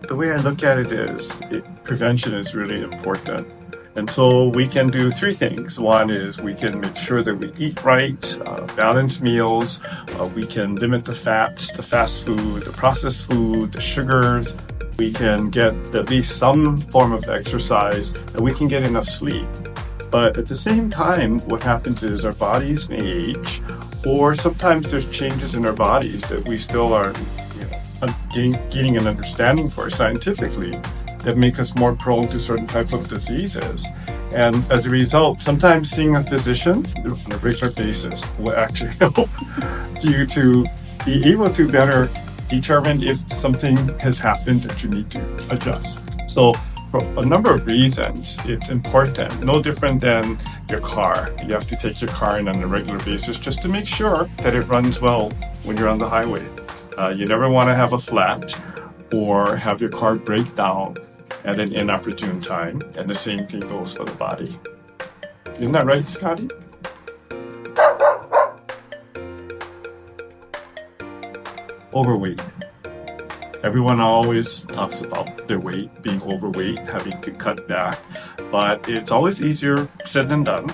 The way I look at it is prevention is really important. And so we can do three things. One is we can make sure that we eat right, balanced meals. We can limit the fats, the fast food, the processed food, the sugars. We can get at least some form of exercise, and we can get enough sleep. But at the same time, what happens is our bodies may age, or sometimes there's changes in our bodies that we still are gaining an understanding for scientifically that make us more prone to certain types of diseases. And as a result, sometimes seeing a physician on a regular basis will actually help you to be able to better determine if something has happened that you need to adjust. So for a number of reasons, it's important, no different than your car. You have to take your car in on a regular basis just to make sure that it runs well when you're on the highway. You never want to have a flat or have your car break down at an inopportune time. And the same thing goes for the body. Isn't that right, Scotty? Overweight. Everyone always talks about their weight, being overweight, having to cut back, but it's always easier said than done.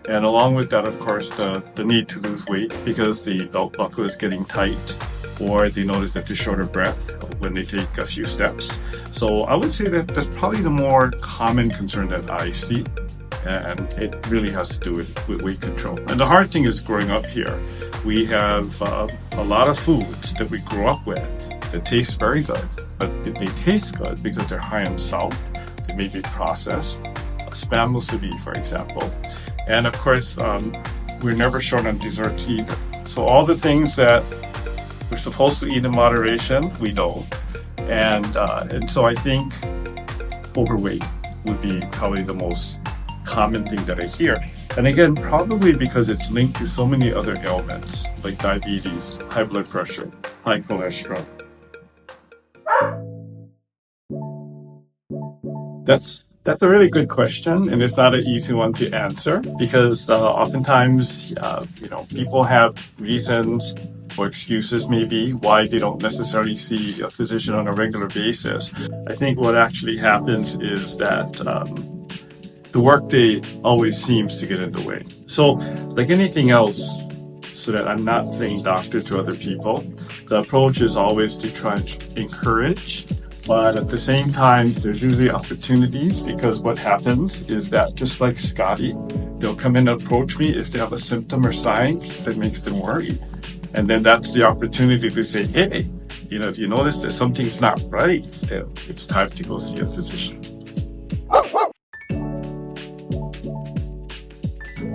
And along with that, of course, the need to lose weight because the belt buckle is getting tight, or they notice that they're short of breath when they take a few steps. So I would say that that's probably the more common concern that I see, and it really has to do with weight control. And the hard thing is growing up here. We have a lot of foods that we grew up with that taste very good, but they taste good because they're high in salt. They may be processed, spam musubi, for example. And of course, we're never short on desserts either. So all the things that we're supposed to eat in moderation, we don't. And so I think overweight would be probably the most common thing that I hear. And again, probably because it's linked to so many other ailments like diabetes, high blood pressure, high cholesterol. That's a really good question, and it's not an easy one to answer because oftentimes, people have reasons or excuses maybe why they don't necessarily see a physician on a regular basis. I think what actually happens is that the workday always seems to get in the way. So, like anything else, so that I'm not playing doctor to other people, the approach is always to try and encourage. But at the same time, there's usually opportunities because what happens is that just like Scotty, they'll come in and approach me if they have a symptom or sign that makes them worry. And then that's the opportunity to say, hey, if you notice that something's not right, then it's time to go see a physician.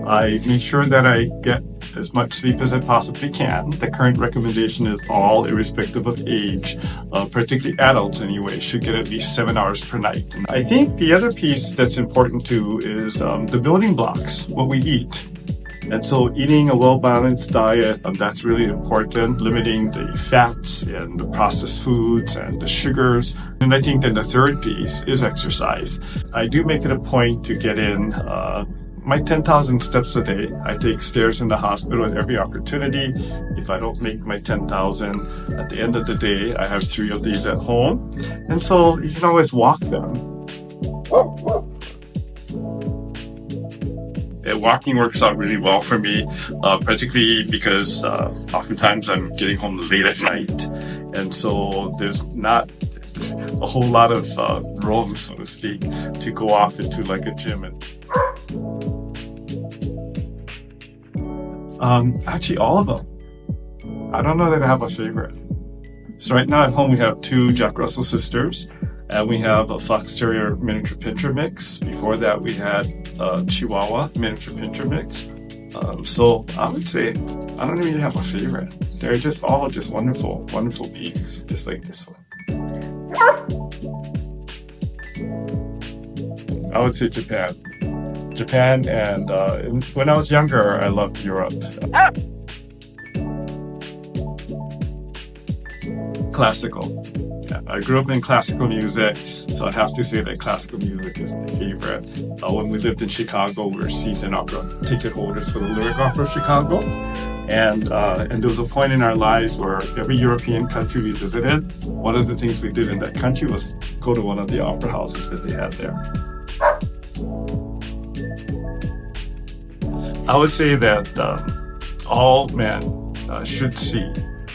I make sure that I get as much sleep as I possibly can. The current recommendation is all, irrespective of age, particularly adults anyway, should get at least 7 hours per night. And I think the other piece that's important too is the building blocks, what we eat. And so eating a well-balanced diet, that's really important, limiting the fats and the processed foods and the sugars. And I think then the third piece is exercise. I do make it a point to get in my 10,000 steps a day. I take stairs in the hospital at every opportunity. If I don't make my 10,000, at the end of the day, I have 3 of these at home. And so you can always walk them. Walking works out really well for me, particularly because oftentimes I'm getting home late at night. And so there's not a whole lot of room, so to speak, to go off into like a gym. Actually, all of them. I don't know that I have a favorite. So right now at home we have 2 Jack Russell sisters, and we have a Fox Terrier miniature pinscher mix. Before that we had a Chihuahua miniature pinscher mix. So I would say I don't really have a favorite. They're just all just wonderful, wonderful beings, just like this one. I would say Japan. And when I was younger, I loved Europe. Classical. Yeah, I grew up in classical music, so I have to say that classical music is my favorite. When we lived in Chicago, we were season opera ticket holders for the Lyric Opera of Chicago. And there was a point in our lives where every European country we visited, one of the things we did in that country was go to one of the opera houses that they had there. I would say that all men should see,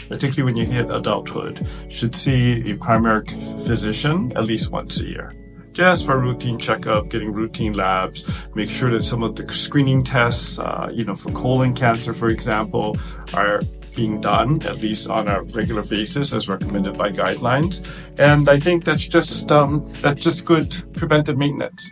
particularly when you hit adulthood, should see a primary physician at least once a year. Just for routine checkup, getting routine labs, make sure that some of the screening tests, for colon cancer, for example, are being done at least on a regular basis as recommended by guidelines. And I think that's just good preventive maintenance.